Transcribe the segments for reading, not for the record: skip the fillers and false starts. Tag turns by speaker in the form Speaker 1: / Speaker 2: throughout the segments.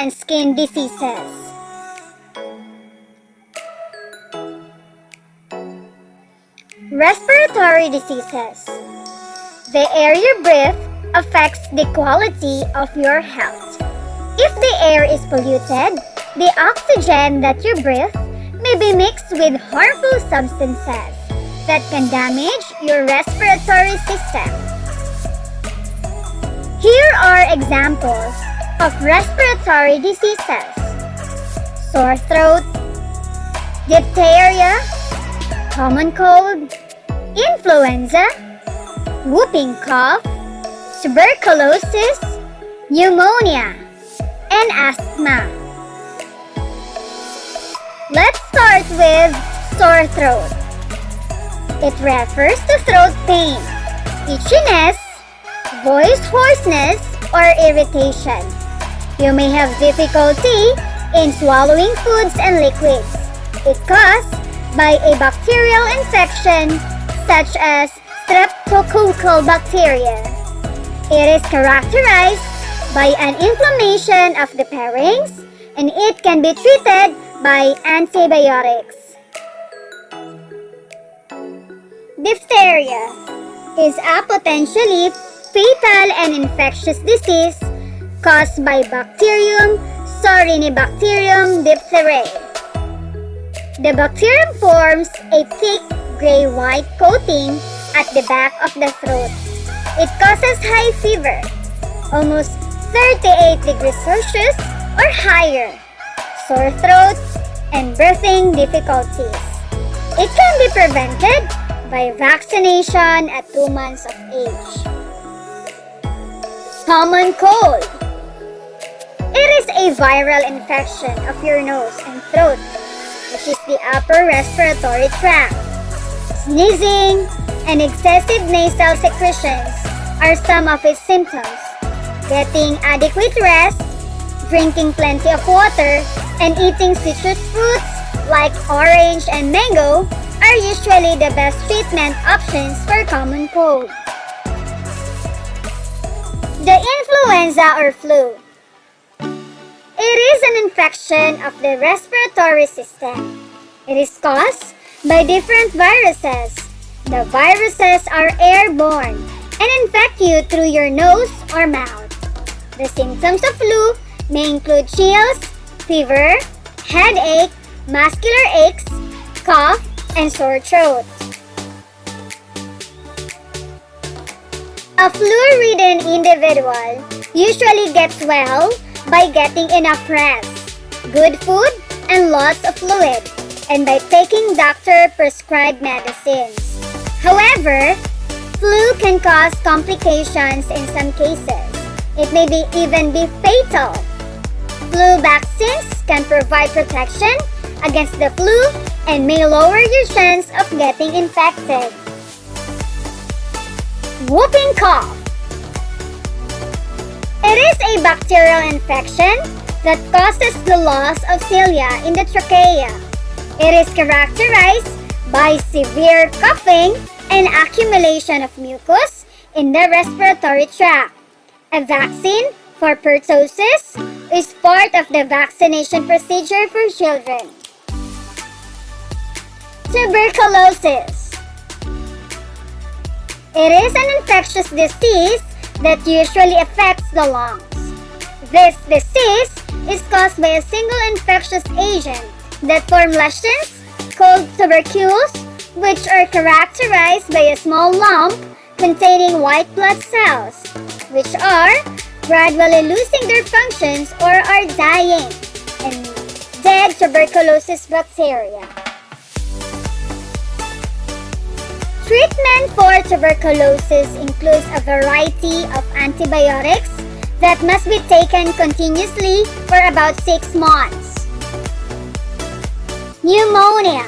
Speaker 1: and skin diseases. Respiratory diseases. The air you breathe affects the quality of your health. If the air is polluted, the oxygen that you breathe may be mixed with harmful substances that can damage your respiratory system. Here are examples of respiratory diseases: sore throat, diphtheria, common cold, influenza, whooping cough, tuberculosis, pneumonia, and asthma. Let's start with sore throat. It refers to throat pain, itchiness, voice hoarseness, or irritation. You may have difficulty in swallowing foods and liquids. It's caused by a bacterial infection such as streptococcal bacteria. It is characterized by an inflammation of the pharynx, and it can be treated by antibiotics. Diphtheria is a potentially fatal and infectious disease caused by bacterium Sorinibacterium diphtheriae. The bacterium forms a thick gray-white coating at the back of the throat. It causes high fever, almost 38 degrees Celsius or higher, sore throat, and breathing difficulties. It can be prevented by vaccination at 2 months of age. Common cold. It is a viral infection of your nose and throat, which is the upper respiratory tract. Sneezing and excessive nasal secretions are some of its symptoms. Getting adequate rest, drinking plenty of water, and eating citrus fruits like orange and mango are usually the best treatment options for common cold. The influenza or flu. It is an infection of the respiratory system. It is caused by different viruses. The viruses are airborne and infect you through your nose or mouth. The symptoms of flu may include chills, fever, headache, muscular aches, cough, and sore throat. A flu-ridden individual usually gets well by getting enough rest, good food, and lots of fluid, and by taking doctor-prescribed medicines. However, flu can cause complications in some cases. It may even be fatal. Flu vaccines can provide protection against the flu and may lower your chance of getting infected. Whooping cough. It is a bacterial infection that causes the loss of cilia in the trachea. It is characterized by severe coughing and accumulation of mucus in the respiratory tract. A vaccine for pertussis is part of the vaccination procedure for children. Tuberculosis. It is an infectious disease that usually affects the lungs. This disease is caused by a single infectious agent that form lesions called tubercules, which are characterized by a small lump containing white blood cells, which are gradually losing their functions or are dying, and dead tuberculosis bacteria. Treatment for tuberculosis includes a variety of antibiotics that must be taken continuously for about 6 months. Pneumonia.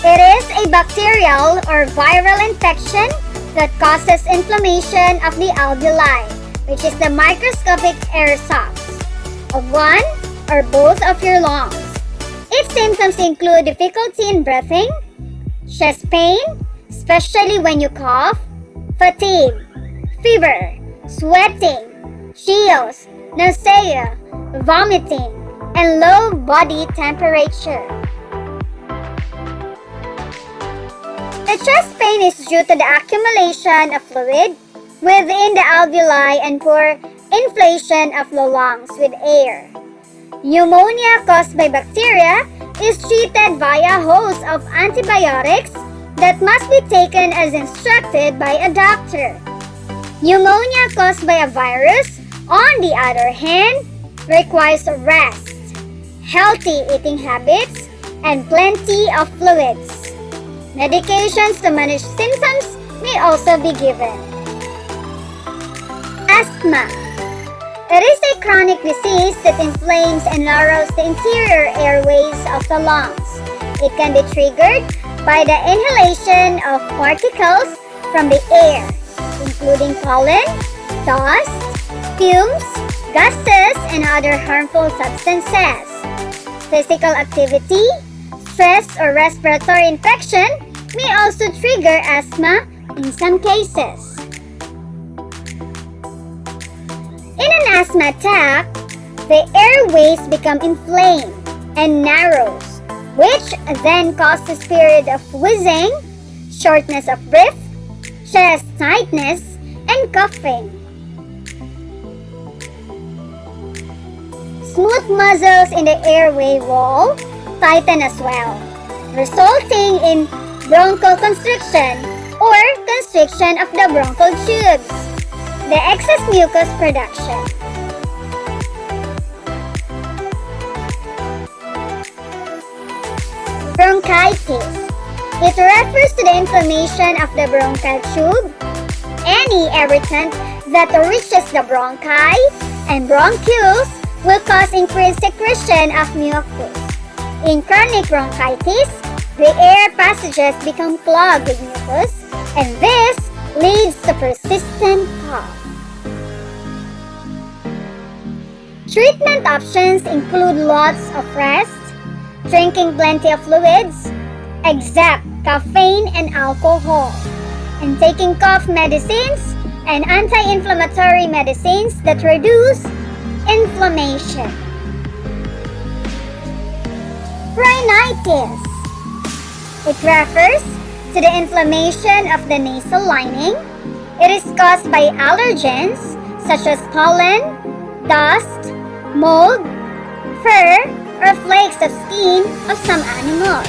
Speaker 1: It is a bacterial or viral infection that causes inflammation of the alveoli, which is the microscopic air sacs, of one or both of your lungs. Its symptoms include difficulty in breathing, chest pain, especially when you cough, fatigue, fever, sweating, chills, nausea, vomiting, and low body temperature. The chest pain is due to the accumulation of fluid within the alveoli and poor inflation of the lungs with air. Pneumonia caused by bacteria is treated via a host of antibiotics that must be taken as instructed by a doctor. Pneumonia caused by a virus, on the other hand, requires rest, healthy eating habits, and plenty of fluids. Medications to manage symptoms may also be given. Asthma. It is a chronic disease that inflames and narrows the interior airways of the lungs. It can be triggered by the inhalation of particles from the air, including pollen, dust, fumes, gases, and other harmful substances. Physical activity, stress, or respiratory infection may also trigger asthma in some cases. In an asthma attack, the airways become inflamed and narrows, which then causes period of wheezing, shortness of breath, chest tightness, and coughing. Smooth muscles in the airway wall tighten as well, resulting in bronchoconstriction or constriction of the bronchial tubes, the excess mucus production. Bronchitis. It refers to the inflammation of the bronchial tube, any irritant that reaches the bronchi and bronchioles will cause increased secretion of mucus. In chronic bronchitis, the air passages become clogged with mucus, and this leads to persistent cough. Treatment options include lots of rest, drinking plenty of fluids, except caffeine and alcohol, and taking cough medicines and anti-inflammatory medicines that reduce inflammation. Rhinitis. It refers to the inflammation of the nasal lining. It is caused by allergens such as pollen, dust, mold, fur, or flakes of skin of some animals.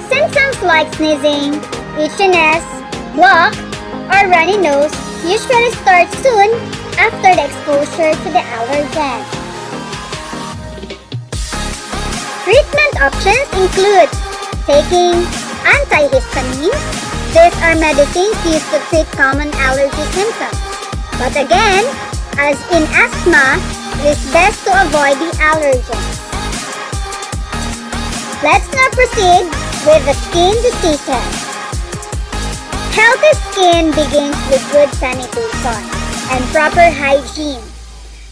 Speaker 1: Symptoms like sneezing, itchiness, block, or runny nose usually start soon after the exposure to the allergen. Treatment options include taking antihistamines. These are medicines used to treat common allergy symptoms. But again, as in asthma, it is best to avoid the allergens. Let's now proceed with the skin diseases. Healthy skin begins with good sanitation and proper hygiene.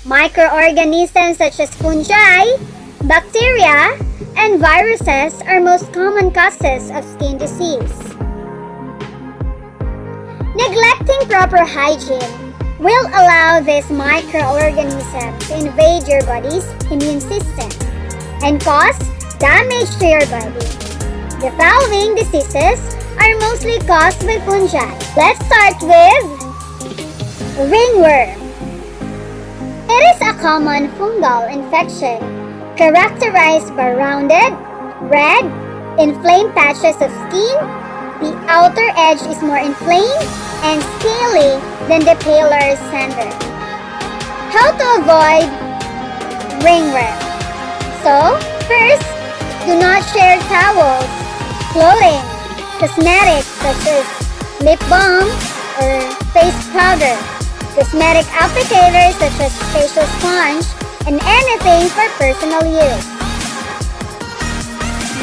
Speaker 1: Microorganisms such as fungi, bacteria, and viruses are most common causes of skin disease. Neglecting proper hygiene will allow these microorganisms to invade your body's immune system and cause damage to your body. The following diseases are mostly caused by fungi. Let's start with ringworm. It is a common fungal infection characterized by rounded, red, inflamed patches of skin. The outer edge is more inflamed and scaly than the paler center. How to avoid ringworm? So, first, do not share towels, clothing, cosmetics such as lip balm or face powder, cosmetic applicators such as facial sponge, and anything for personal use.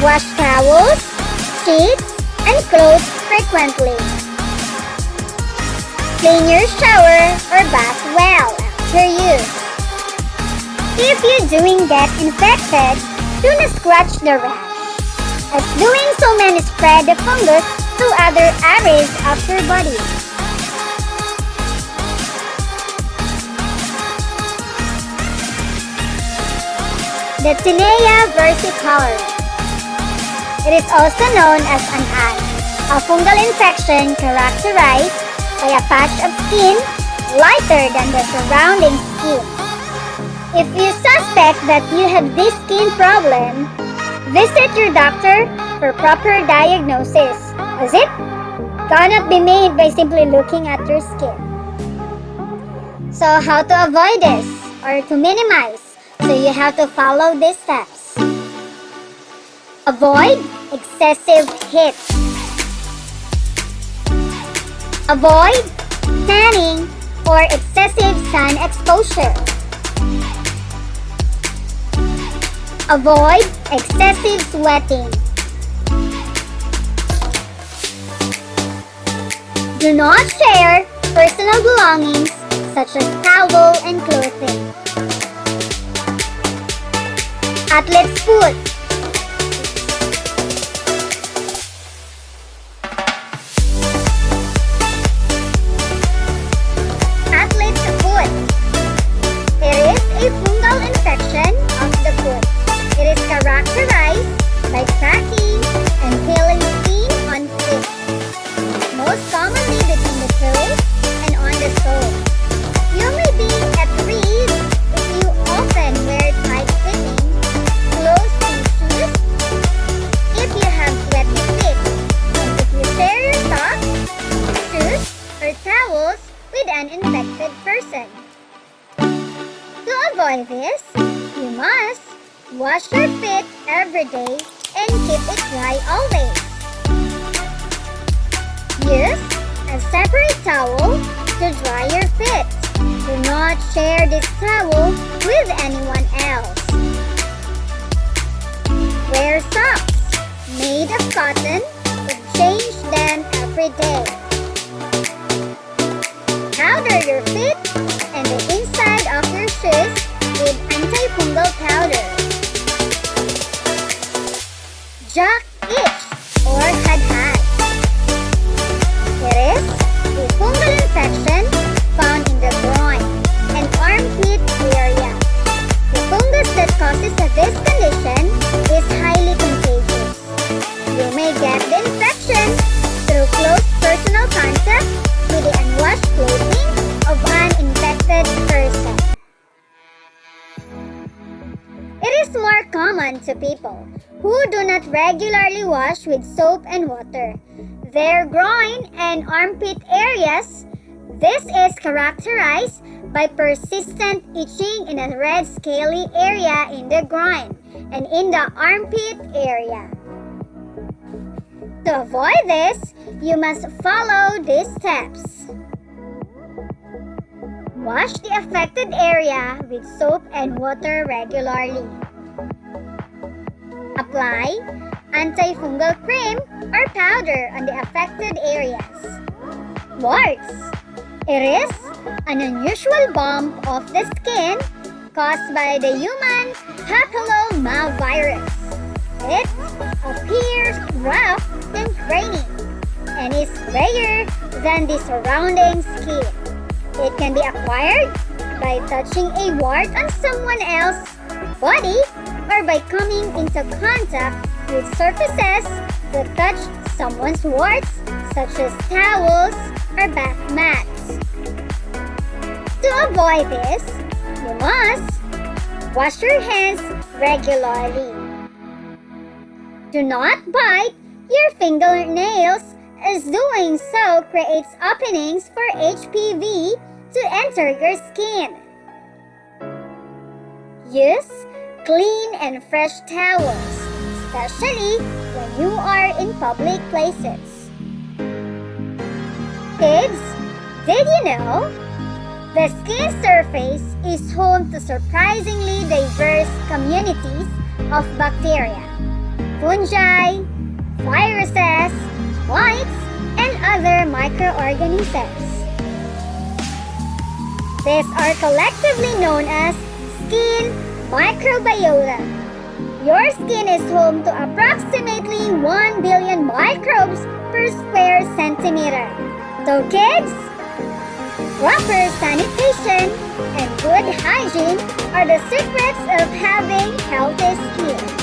Speaker 1: Wash towels, sheets, and clothes frequently. Clean your shower or bath well after use. If you doing get infected, do not scratch the rash, as doing so may spread the fungus to other areas of your body. the Tinea versicolor. It is also known as an eye, a fungal infection characterized by a patch of skin lighter than the surrounding skin. If you suspect that you have this skin problem, visit your doctor for proper diagnosis, as it cannot be made by simply looking at your skin. So how to avoid this or to minimize? So you have to follow these steps. Avoid excessive heat. Avoid tanning or excessive sun exposure. Avoid excessive sweating. Do not share personal belongings such as towel and clothing. Athlete's foot. Athlete's foot. There is a fungal infection of the foot. It is characterized by cracking and peeling skin on feet, most commonly between the toes and on the sole. You may be at risk if you often wear tight-fitting, close-fit shoes, if you have sweaty feet, and if you share your socks, shoes, or towels with an infected person. To avoid this, you must wash your feet every day and keep it dry always. Use a separate towel to dry your feet. Do not share this towel with anyone else. Wear socks made of cotton and change them every day. Powder your feet and the inside of your shoes with antifungal powder. Jock itch or had. It is a fungal infection found in the groin and armpit area. The fungus that causes this condition is highly contagious. You may get the infection through close personal contact with the unwashed clothing of an infected person. It is more common to people who do not regularly wash with soap and water their groin and armpit areas. This is characterized by persistent itching in a red scaly area in the groin and in the armpit area. To avoid this, you must follow these steps. Wash the affected area with soap and water regularly. Apply antifungal cream or powder on the affected areas. Warts. It is an unusual bump of the skin caused by the human papillomavirus. It appears rough and grainy and is grayer than the surrounding skin. It can be acquired by touching a wart on someone else's body or by coming into contact with surfaces that touch someone's warts, such as towels or bath mats. To avoid this, you must wash your hands regularly. Do not bite your fingernails, as doing so creates openings for HPV to enter your skin. Use clean and fresh towels, especially when you are in public places. Kids, did you know? The skin surface is home to surprisingly diverse communities of bacteria, fungi, viruses, mites, and other microorganisms. These are collectively known as skin microbiota. Your skin is home to approximately 1 billion microbes per square centimeter. So kids, Proper sanitation and good hygiene are the secrets of having healthy skin.